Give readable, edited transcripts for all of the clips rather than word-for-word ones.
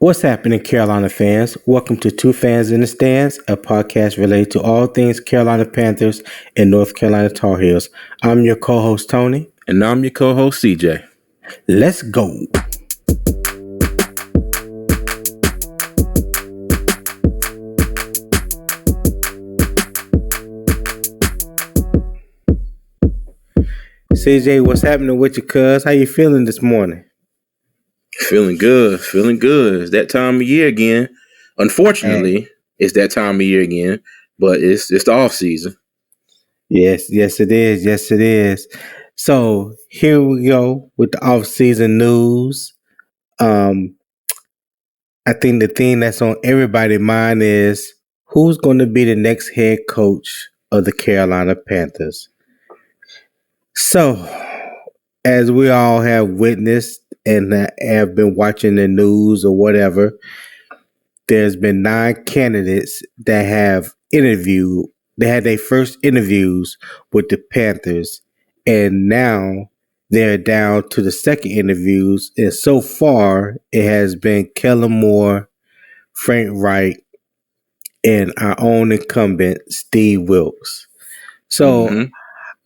What's happening, Carolina fans? Welcome to Two Fans in the Stands, a podcast related to all things Carolina Panthers and North Carolina Tar Heels. I'm your co-host, Tony. And I'm your co-host, CJ. Let's go. CJ, what's happening with you, cuz? How you feeling this morning? Feeling good. It's that time of year again. Unfortunately, it's that time of year again, but it's the off season. Yes, it is. So here we go with the off-season news. I think the thing that's on everybody's mind is who's going to be the next head coach of the Carolina Panthers. So, as we all have witnessed and have been watching the news or whatever, there's been 9 candidates that have interviewed. They had their first interviews with the Panthers, and now they're down to the second interviews. And so far, it has been Kellen Moore, Frank Reich, and our own incumbent, Steve Wilks. So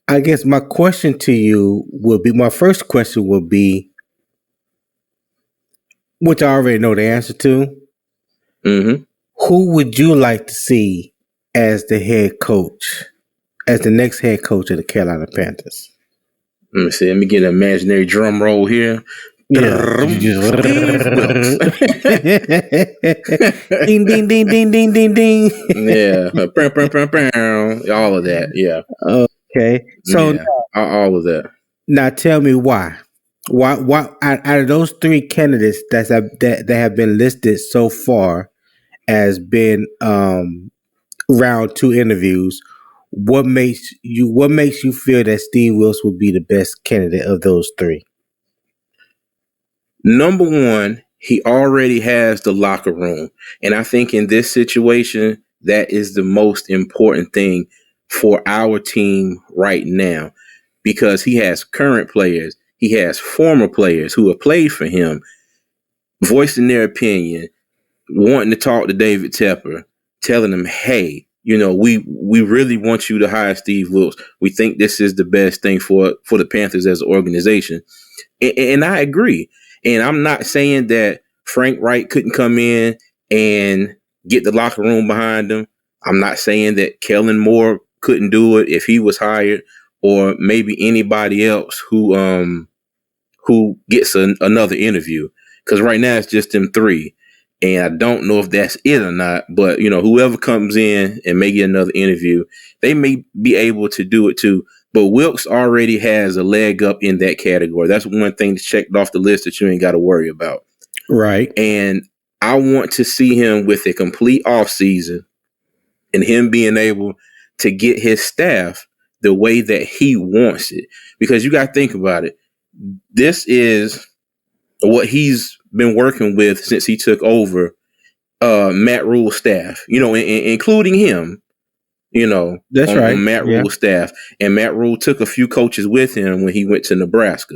I guess my question to you would be, my first question would be, which I already know the answer to. Who would you like to see as the head coach, as the next head coach of the Carolina Panthers? Let me see. Let me get an imaginary drum roll here. Yeah. Ding, ding, ding, ding, ding, ding, ding. Yeah. All of that. Yeah. Okay. So yeah. All of that. Now tell me why. Why out of those 3 candidates that have been listed so far as been round 2 interviews, what makes you feel that Steve Wilks would be the best candidate of those 3? Number one, he already has the locker room. And I think in this situation, that is the most important thing for our team right now, because he has current players. He has former players who have played for him, voicing their opinion, wanting to talk to David Tepper, telling him, hey, we really want you to hire Steve Wilks. We think this is the best thing for the Panthers as an organization. And I agree. And I'm not saying that Frank Reich couldn't come in and get the locker room behind him. I'm not saying that Kellen Moore couldn't do it if he was hired, or maybe anybody else who gets another interview. Because right now it's just them 3. And I don't know if that's it or not, but whoever comes in and may get another interview, they may be able to do it too. But Wilks already has a leg up in that category. That's one thing that's checked off the list that you ain't got to worry about. Right. And I want to see him with a complete offseason and him being able to get his staff the way that he wants it. Because you got to think about it. This is what he's been working with since he took over Matt Rule's staff, including him, that's right. On Matt Rule's staff. And Matt Rule took a few coaches with him when he went to Nebraska.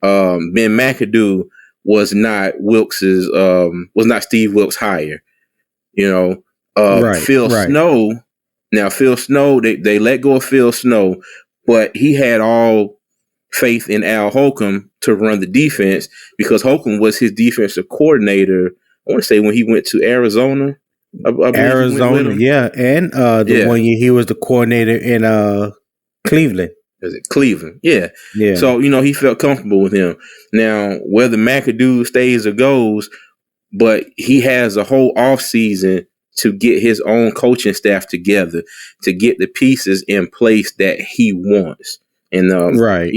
Ben McAdoo was not Steve Wilks' hire. Right. Phil Snow. Now, Phil Snow, they let go of Phil Snow, but he had all faith in Al Holcomb to run the defense, because Holcomb was his defensive coordinator, I want to say, when he went to Arizona. Arizona, yeah. And the 1 year he was the coordinator in Cleveland. Is it Cleveland? Yeah. Yeah. So, he felt comfortable with him. Now, whether McAdoo stays or goes, but he has a whole offseason to get his own coaching staff together, to get the pieces in place that he wants. And right.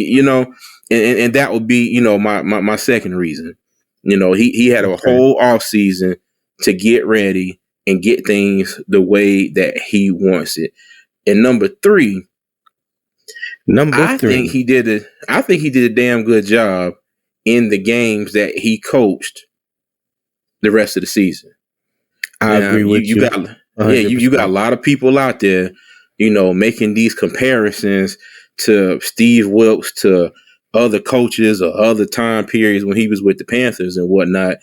And that would be, my second reason. He had a whole off season to get ready and get things the way that he wants it. And number three, I think he did a damn good job in the games that he coached the rest of the season. I agree with you. You got a lot of people out there, making these comparisons to Steve Wilks, to other coaches or other time periods when he was with the Panthers and whatnot.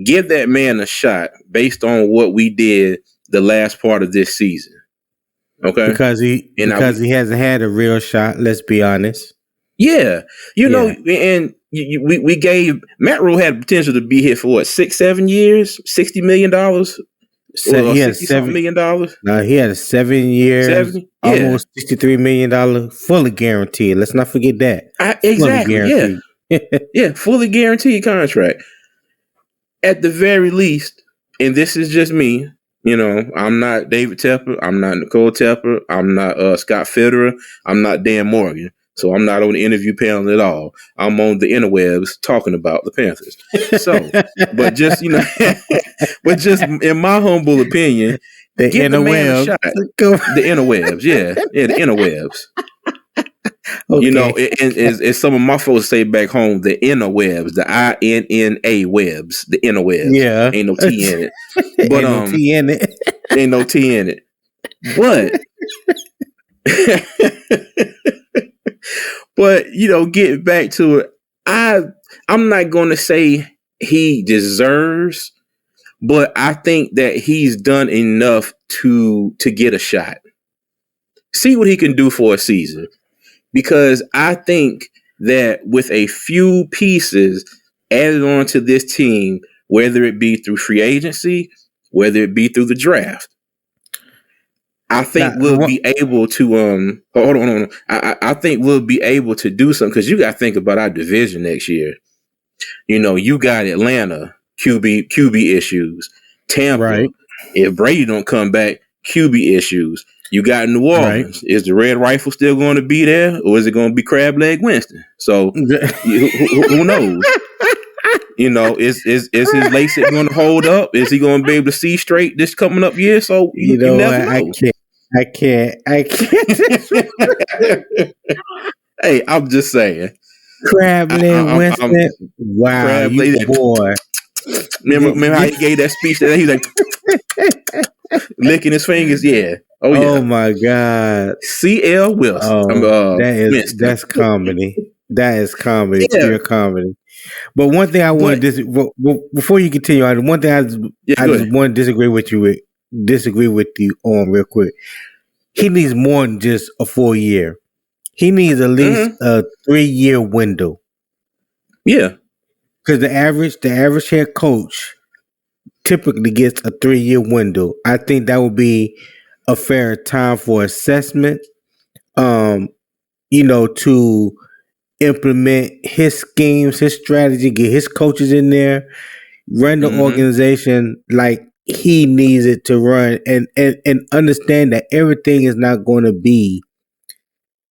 give that man a shot based on what we did the last part of this season. Okay, because he hasn't had a real shot. Let's be honest. Yeah, and we gave Matt Rule had potential to be here for what 6-7 years, $60 million, or $60-something million. No, he had a 7 years, almost $63 million, fully guaranteed. Let's not forget that. Exactly. Yeah, fully guaranteed contract. At the very least, and this is just me. I'm not David Tepper. I'm not Nicole Tepper. I'm not Scott Federer. I'm not Dan Morgan. So I'm not on the interview panel at all. I'm on the interwebs talking about the Panthers. So, but just in my humble opinion, give the man a shot. The interwebs, the interwebs. Okay. And as some of my folks say back home, the interwebs, the INNA webs, the interwebs. Yeah, ain't no T in it. But ain't no T in it. Ain't no T in it. But. But getting back to it, I'm not going to say he deserves, but I think that he's done enough to get a shot. See what he can do for a season, because I think that with a few pieces added on to this team, whether it be through free agency, whether it be through the draft, I think we'll be able to hold on. I think we'll be able to do something, because you got to think about our division next year. You got Atlanta QB issues, Tampa. Right. If Brady don't come back, QB issues. You got New Orleans. Right. Is the Red Rifle still going to be there, or is it going to be Crab Leg Winston? So who knows? Is his LASIK going to hold up? Is he going to be able to see straight this coming up year? So you never know. I can't. Hey, I'm just saying. Crab Leg Winston. Wow, Crab boy. Remember how he gave that speech that he was like licking his fingers? Yeah. Oh my God. C.L. Wilson. That's comedy. That is comedy. Yeah. Pure comedy. But one thing I want to before you continue, one thing I just want to disagree with you on real quick. He needs more than just a 4-year. He needs at least a 3-year window. Yeah, because the average head coach typically gets a 3-year window. I think that would be a fair time for assessment. To implement his schemes, his strategy, get his coaches in there, run the organization like he needs it to run, and understand that everything is not going to be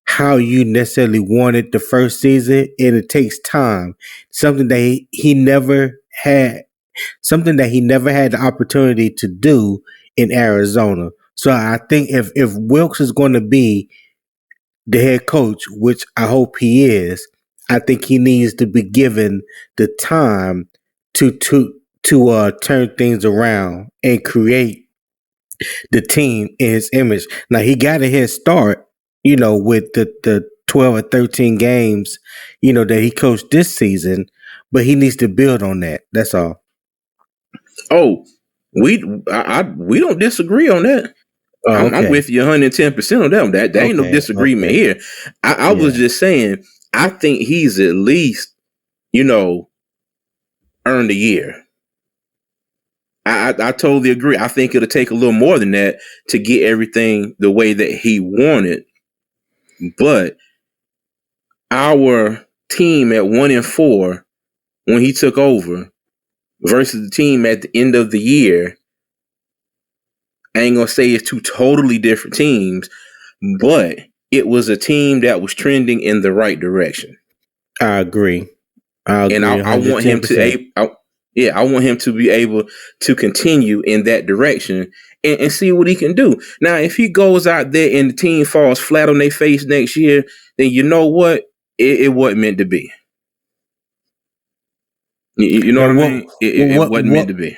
how you necessarily want it the first season, and it takes time. Something that he never had the opportunity to do in Arizona. So I think if Wilks is going to be the head coach, which I hope he is, I think he needs to be given the time to turn things around and create the team in his image. Now he got a head start, with the 12 or 13 games, that he coached this season, but he needs to build on that. That's all. Oh, we don't disagree on that. Oh, okay. I'm with you 110% on that. That ain't no disagreement here. I was just saying, I think he's at least, earned a year. I totally agree. I think it'll take a little more than that to get everything the way that he wanted. But our team at 1-4 when he took over versus the team at the end of the year, I ain't gonna say it's two totally different teams, but it was a team that was trending in the right direction. I agree. And I want him to I want him to be able to continue in that direction and see what he can do. Now, if he goes out there and the team falls flat on their face next year, then you know what? It wasn't meant to be. You know what I mean? It wasn't meant to be.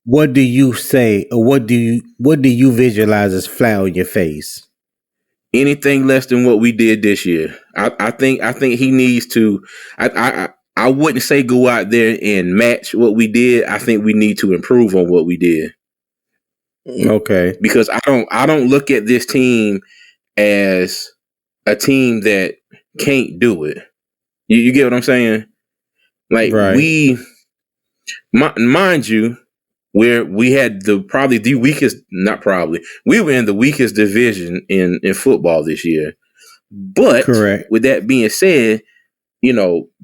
What do you say, or what do you visualize as flat on your face? Anything less than what we did this year. I think he needs to. I wouldn't say go out there and match what we did. I think we need to improve on what we did. Okay. Because I don't look at this team as a team that can't do it. You get what I'm saying? Like Right. mind you, where we had probably the weakest, not probably, we were in the weakest division in football this year. But Correct. with that being said,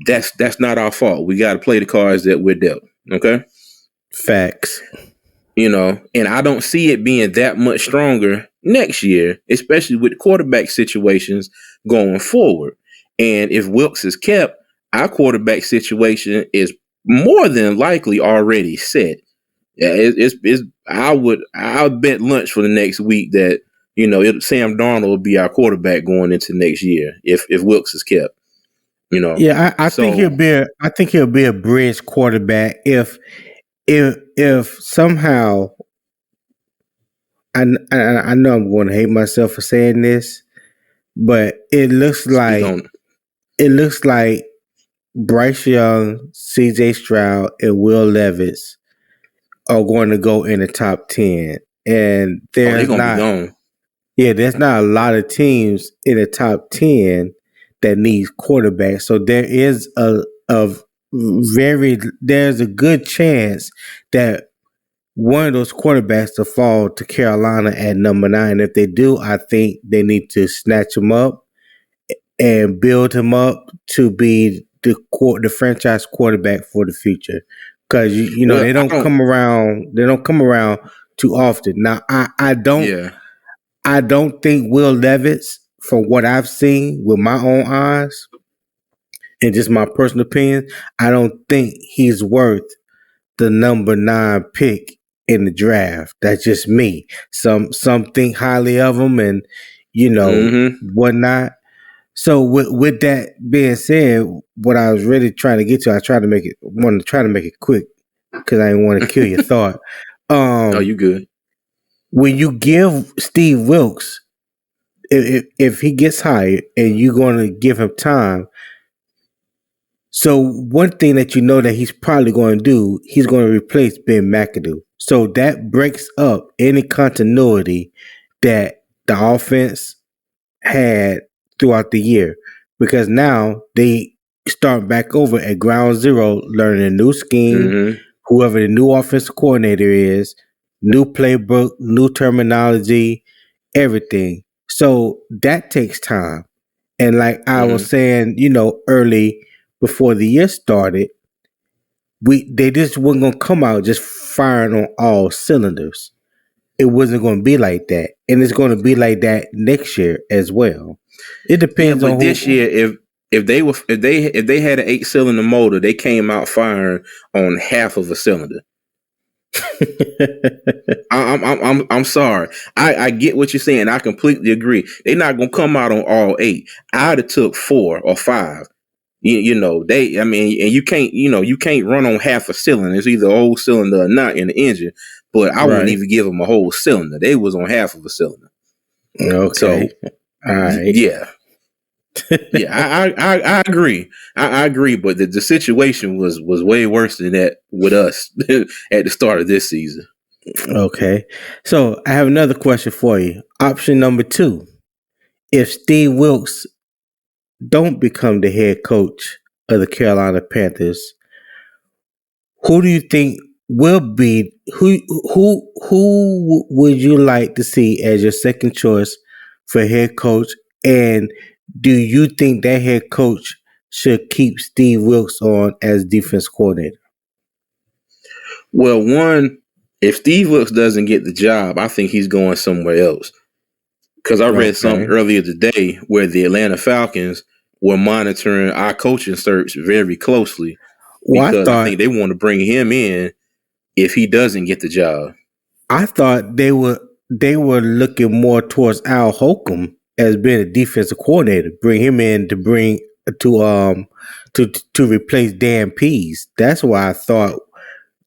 that's not our fault. We got to play the cards that we're dealt. Okay. Facts. And I don't see it being that much stronger next year, especially with quarterback situations going forward. And if Wilks is kept, our quarterback situation is more than likely already set. Yeah, I'll bet lunch for the next week that Sam Darnold will be our quarterback going into next year if Wilks is kept. Yeah, I think he'll be a bridge quarterback if somehow I know I'm going to hate myself for saying this, but it looks like Bryce Young, C.J. Stroud, and Will Levis are going to go in the top 10, and they're going to be gone. Yeah, there's not a lot of teams in the top 10 that needs quarterbacks. So there's a good chance that one of those quarterbacks to fall to Carolina at number 9. If they do, I think they need to snatch him up and build him up to be the franchise quarterback for the future. Because they don't come around. They don't come around too often. Now I don't think Will Levis, from what I've seen with my own eyes, and just my personal opinion, I don't think he's worth the number 9 pick in the draft. That's just me. Some think highly of him and whatnot. So with that being said, what I was really trying to get to, wanted to try to make it quick because I didn't want to kill your thought. Oh, you good. When you give Steve Wilks, if he gets hired and you're going to give him time, so one thing that that he's probably going to do, he's going to replace Ben McAdoo. So that breaks up any continuity that the offense had throughout the year, because now they start back over at ground zero, learning a new scheme, whoever the new offensive coordinator is, new playbook, new terminology, everything. So that takes time. And like I was saying, early before the year started, they just weren't gonna come out just firing on all cylinders. It wasn't gonna be like that. And it's gonna be like that next year as well. It depends on this year, if they had an 8-cylinder motor, they came out firing on half of a cylinder. I'm sorry. I get what you're saying. I completely agree. They're not gonna come out on all 8. I'd have took 4 or 5. And you can't run on half a cylinder. It's either old cylinder or not in the engine. But I wouldn't even give them a whole cylinder. They was on half of a cylinder. Okay. So, all right. Yeah. Yeah, I agree. I agree, but the situation was way worse than that with us at the start of this season. Okay. So I have another question for you. Option number 2. If Steve Wilks don't become the head coach of the Carolina Panthers, who do you think will be who would you like to see as your second choice for head coach? And do you think that head coach should keep Steve Wilks on as defense coordinator? Well, one, if Steve Wilks doesn't get the job, I think he's going somewhere else. Because I read something earlier today where the Atlanta Falcons were monitoring our coaching search very closely, because I think they want to bring him in if he doesn't get the job. I thought they were looking more towards Al Holcomb as being a defensive coordinator, bring him in to replace Dan Pease. That's why I thought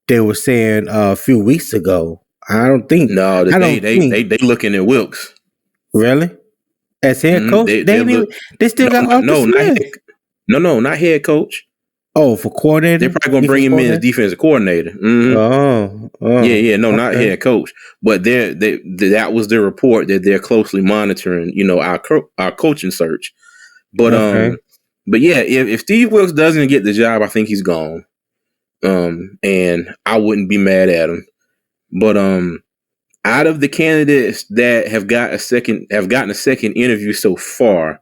they were saying a few weeks ago. I don't think. No, they looking at Wilks. Really? As head coach? They still got Arthur Smith. No, not head coach. Oh, for coordinator? They're probably going to bring him in as defensive coordinator. Mm-hmm. No, not head coach. But that was the report that they're closely monitoring, our coaching search. But but yeah, if Steve Wilks doesn't get the job, I think he's gone. And I wouldn't be mad at him. But out of the candidates that have gotten a second interview so far,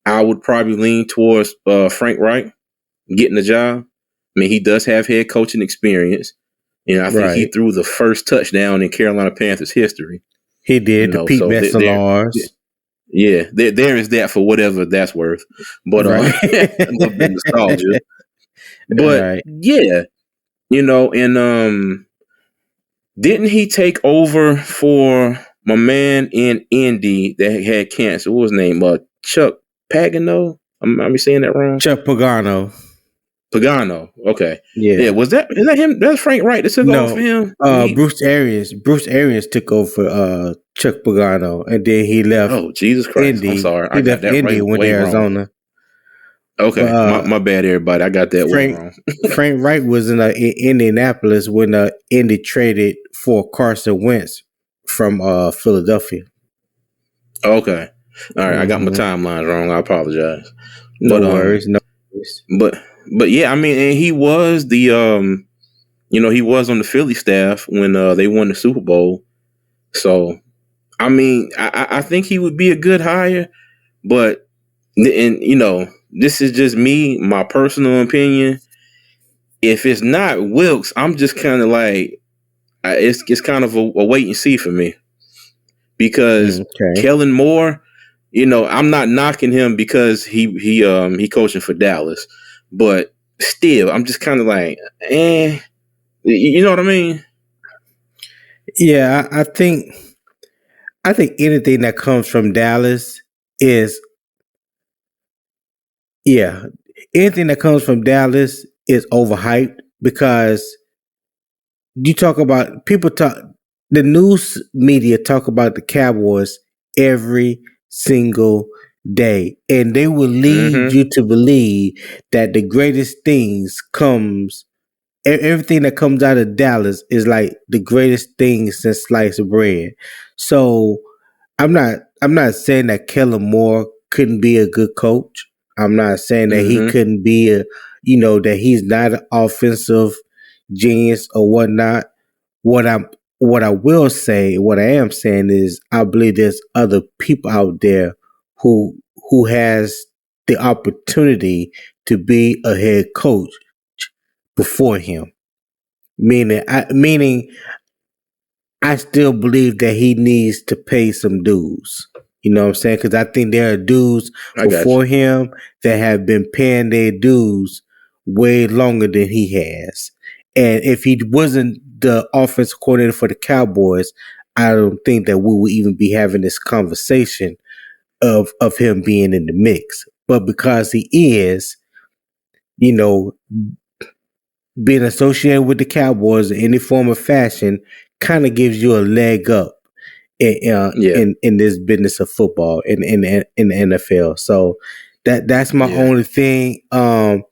I would probably lean towards Frank Reich getting the job. I mean, he does have head coaching experience. I think he threw the first touchdown in Carolina Panthers history. He did, the Pete Messalars. Yeah, there is that for whatever that's worth. But a little bit nostalgia. But yeah, and didn't he take over for my man in Indy that had cancer? What was his name? Chuck Pagano? Am I saying that wrong? Chuck Pagano. Okay. Yeah. Is that him? That's Frank Wright that took over for him? Bruce Arians took over for Chuck Pagano, and then he left. Oh, Jesus Christ. Indy. I'm sorry. He left Indy and went to Arizona. Wrong. Okay. My bad, everybody. I got that wrong. Frank Wright was in Indianapolis when Indy traded for Carson Wentz from Philadelphia. Okay. All right. I got my timelines wrong. I apologize. No worries. But yeah, I mean, and he was he was on the Philly staff when they won the Super Bowl. So, I mean, I think he would be a good hire, but, this is just me, my personal opinion. If it's not Wilks, I'm just kind of like, it's kind of a wait and see for me. Because Kellen Moore, I'm not knocking him because he coaching for Dallas. But still, I'm just kind of like, you know what I mean? Yeah, I think anything that comes from Dallas is, anything that comes from Dallas is overhyped because the news media talk about the Cowboys every single day, and they will lead you to believe that the greatest things everything that comes out of Dallas is like the greatest thing since sliced bread. So I'm not saying that Kellen Moore couldn't be a good coach. I'm not saying that he couldn't be that he's not an offensive genius or whatnot. What I am saying is I believe there's other people out there who has the opportunity to be a head coach before him. Meaning I still believe that he needs to pay some dues. You know what I'm saying? Because I think there are dudes before him that have been paying their dues way longer than he has. And if he wasn't the offensive coordinator for the Cowboys, I don't think that we would even be having this conversation of him being in the mix. But because he is, being associated with the Cowboys in any form or fashion kind of gives you a leg up in this business of football in the NFL. So that's my only thing. Dallas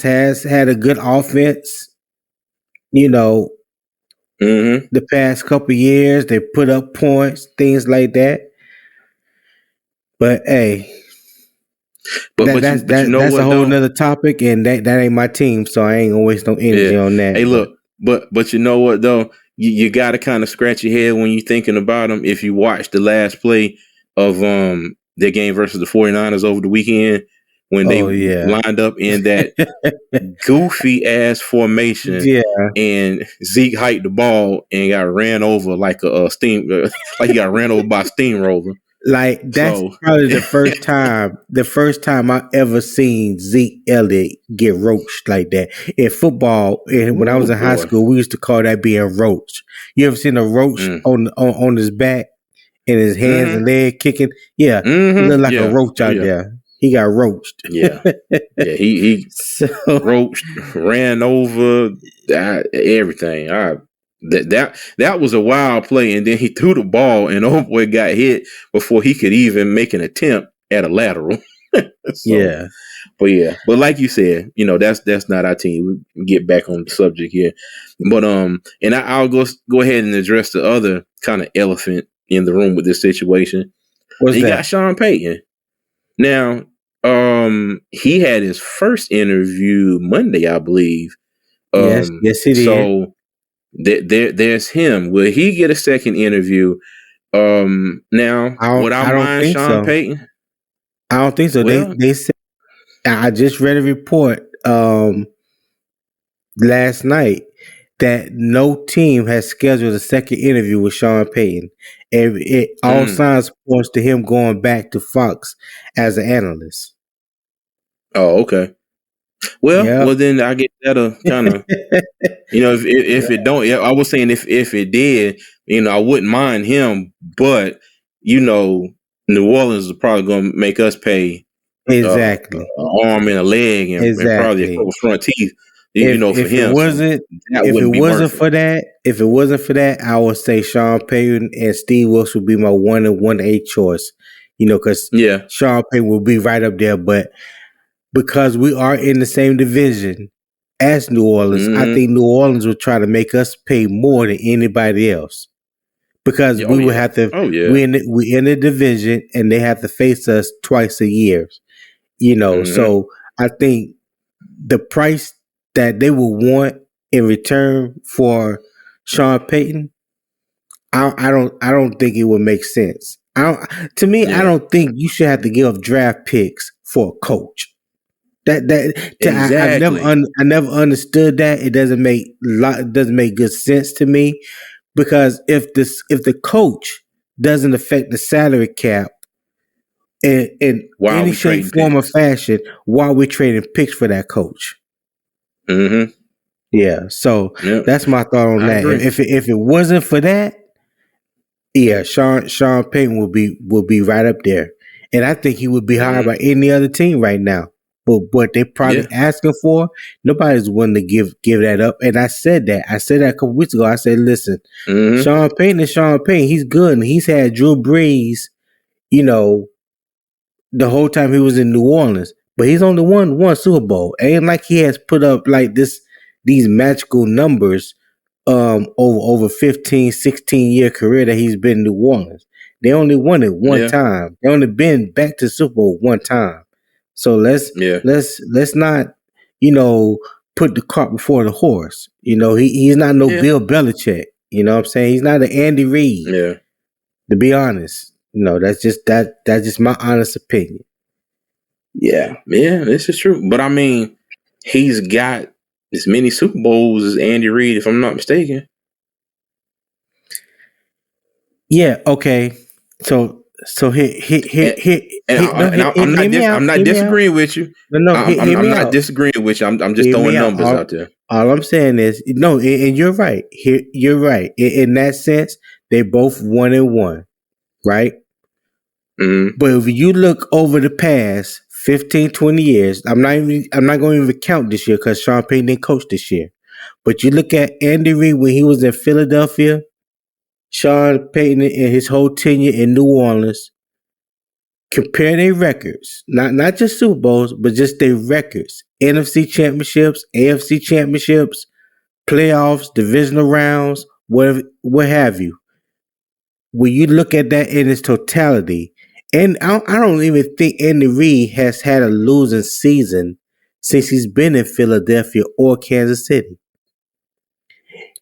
has had a good offense. The past couple of years they put up points, things like that. But hey. That's a whole nother topic, and that ain't my team, so I ain't gonna waste no energy on that. Hey, look, but you know what though, you got to kind of scratch your head when you're thinking about them. If you watch the last play of their game versus the 49ers over the weekend, when they lined up in that goofy ass formation, and Zeke hiked the ball and got ran over like like he got ran over by a steamroller. Like that's probably the first time I ever seen Zeke Elliott get roached like that in football. And when I was in high school, we used to call that being roached. You ever seen a roach on his back and his hands and leg kicking? Yeah, he looked like a roach out there. He got roached. He roached, ran over, everything. That was a wild play, and then he threw the ball, and old boy got hit before he could even make an attempt at a lateral. So, Yeah. but like you said, that's not our team. We get back on the subject here, but and I'll go ahead and address the other kind of elephant in the room with this situation. What's You got that? Sean Payton. Now, he had his first interview Monday, I believe. Yes. Yes, it is. So there's him. Will he get a second interview? Now, would I I don't mind think Sean so. Payton? I don't think so. Well, They said I just read a report last night that no team has scheduled a second interview with Sean Payton. And all mm, signs points to him going back to Fox as an analyst. oh, okay. Well, Yep. then I guess that'll kind of, if it don't, yeah, I was saying if it did, I wouldn't mind him, but New Orleans is probably going to make us pay Exactly. an arm and a leg and probably a couple Exactly. front teeth, for If it him. So wasn't that if it wouldn't be wasn't worth it. for that, I would say Sean Payton and Steve Wilks would be my 1 and 1A choice. Because Yeah. Sean Payton will be right up there, but because we are in the same division as New Orleans, I Mm-hmm. think New Orleans would try to make us pay more than anybody else because Yeah, oh we would yeah. have to. Oh yeah. We in the division, and they have to face us twice a year. Mm-hmm. So I think the price that they will want in return for Sean Payton, I don't think it would make sense. To me, I Yeah. don't think you should have to give up draft picks for a coach. Exactly. I never understood that. It doesn't make good sense to me because if the coach doesn't affect the salary cap in Why are any we shape, trading form, or picks? fashion, why are we trading picks for that coach? Mm-hmm. Yeah, so Yep. that's my thought on I that. agree. If it wasn't for that, yeah, Sean Payton will be right up there, and I think he would be hired Mm-hmm. by any other team right now. But what they probably Yeah. asking for, nobody's willing to give that up. And I said that. I said that a couple weeks ago. I said, listen, Mm-hmm. Sean Payton is Sean Payton. He's good, and he's had Drew Brees, you know, the whole time he was in New Orleans. But he's only won one Super Bowl. Ain't like he has put up like these magical numbers over 15, 16 year career that he's been in New Orleans. They only won it one Yeah. time. They only been back to Super Bowl one time. So Yeah. let's not, you know, put the cart before the horse. He's not no Yeah. Bill Belichick. You know what I'm saying? He's not an Andy Reid, Yeah. to be honest. That's just my honest opinion. Yeah. Yeah. This is true. But I mean, he's got as many Super Bowls as Andy Reid, if I'm not mistaken. Yeah, okay. So And, no, I'm not hear me out. I'm not Hear me out. disagreeing with you. No, hear I'm me not out. disagreeing with you. I'm just Hear throwing me out. numbers out there. All I'm saying is no, and you're right. You're right. In that sense, they both 1 and 1, right? Mm-hmm. But if you look over the past 15, 20 years, I'm not going to even count this year because Sean Payton didn't coach this year. But you look at Andy Reid when he was in Philadelphia, Sean Payton and his whole tenure in New Orleans. Compare their records, not just Super Bowls, but just their records. NFC championships, AFC championships, playoffs, divisional rounds, what have you. When you look at that in its totality, and I don't even think Andy Reid has had a losing season since he's been in Philadelphia or Kansas City.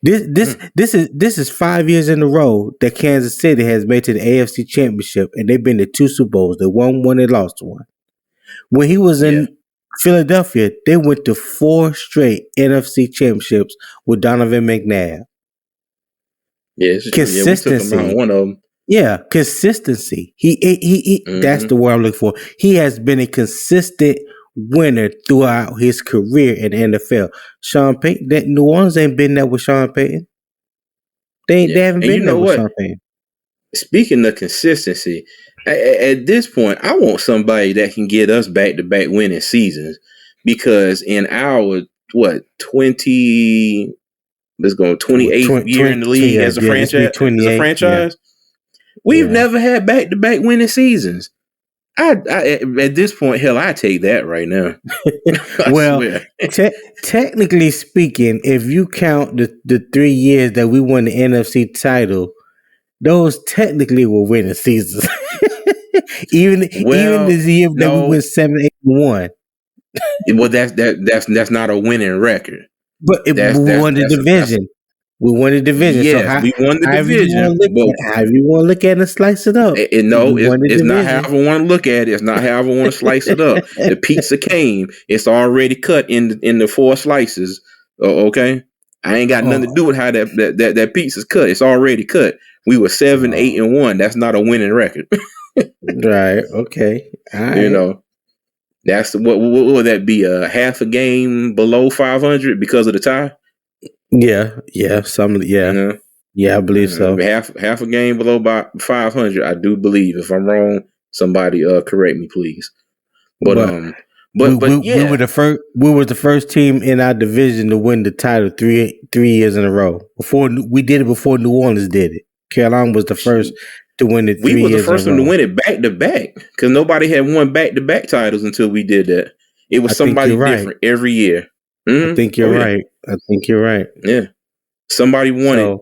This is 5 years in a row that Kansas City has made to the AFC Championship, and they've been to two Super Bowls. They won one, they lost one. When he was Yeah. in Philadelphia, they went to 4 straight NFC championships with Donovan McNabb. Yeah, this is true. Yeah, we took him out on Consistency. one of them. Yeah, consistency. He that's Mm-hmm. the word I'm looking for. He has been a consistent winner throughout his career in the NFL. Sean Payton, that New Orleans ain't been there with Sean Payton. Yeah. They haven't And you been there know with what? Sean Payton. Speaking of consistency, at this point, I want somebody that can get us back to back winning seasons because in our 20 let's go 28th year in the league Yeah, as a yeah, this be franchise 28. Yeah, we've yeah. never had back to back winning seasons. At this point, hell, I take that right now. I Well, swear. technically speaking, if you count the 3 years that we won the NFC title, those technically were winning seasons. even Well, this year that we no. went 7-8-1. Well, that's not a winning record. But That's we that's won the that's division. We won the division. So yes, we won the however you want division, to look but at, however you want to look at it and slice it up, we no, won the it's not how division. I want to look at it. It's not how I want to slice it up. The pizza came; it's already cut in the 4 slices. Okay, I ain't got nothing to do with how that pizza's cut. It's already cut. We were 7-8-1. That's not a winning record. Right. Okay. All right. You know, that's what would that be? A half a game below 500 because of the tie. Yeah. Yeah. Yeah. I believe so. Half a game below by 500. I do believe. If I'm wrong, somebody correct me, please. But we yeah, were the first. We were the first team in our division to win the title 3 years in a row. Before we did it, before New Orleans did it. Carolina was the first to win it 3 we years was the in a first one to row. win it back to back because nobody had won back to back titles until we did that. It was I think somebody you're right. different every year. Mm-hmm. I think you're right. I think you're right. Yeah. Somebody won it.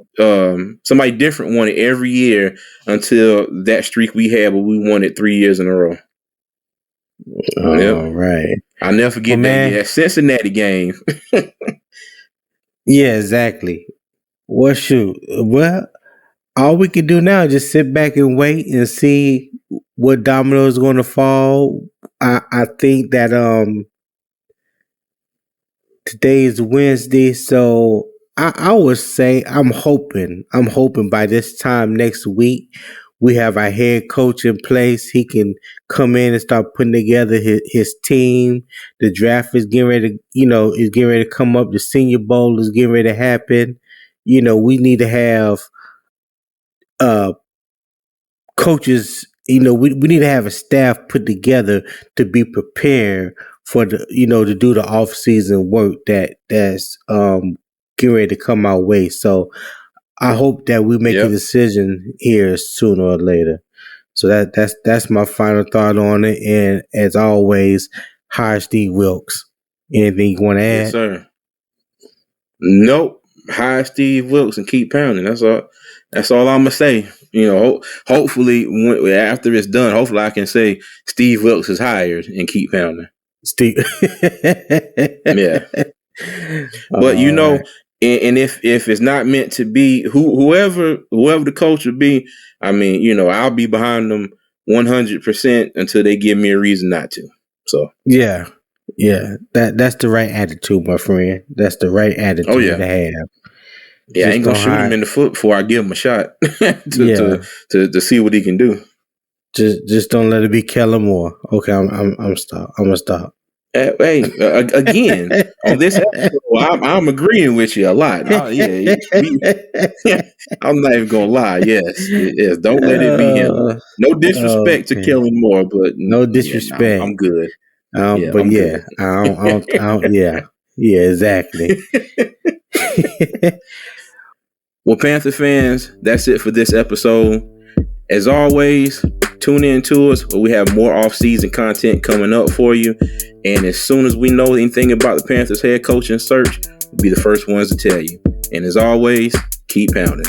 Somebody different won it every year until that streak we had where we won it 3 years in a row. Right. I'll never forget that Cincinnati game. Yeah, exactly. Well, shoot. Well, all we can do now is just sit back and wait and see what domino is going to fall. I think that today is Wednesday, so I would say I'm hoping by this time next week we have our head coach in place. He can come in and start putting together his team. The draft is getting ready to, is getting ready to come up. The Senior Bowl is getting ready to happen. We need to have coaches. We need to have a staff put together to be prepared for the to do the off season work that's getting ready to come our way. So I hope that we make a decision here sooner or later. So that's my final thought on it. And as always, hire Steve Wilks. Anything you want to add? Yes, sir. Nope. Hire Steve Wilks and keep pounding. That's all I'm gonna say. Hopefully after it's done, hopefully I can say Steve Wilks is hired and keep pounding. Steve. Yeah. But right. And if it's not meant to be, whoever the coach would be, I mean, I'll be behind them 100% until they give me a reason not to. So yeah, that's the right attitude, my friend. That's the right attitude to have. Yeah, I ain't gonna shoot him in the foot before I give him a shot to see what he can do. Just don't let it be Kellen Moore. Okay, I'm gonna stop. Hey, again on this episode, I'm agreeing with you a lot. I'm not even gonna lie. Yes. Don't let it be him. No disrespect to Kellen Moore, but no disrespect. Yeah, I'm good. Good. Yeah, exactly. Well, Panther fans, that's it for this episode. As always, tune in to us where we have more off-season content coming up for you. And as soon as we know anything about the Panthers head coaching search, we'll be the first ones to tell you. And as always, keep pounding.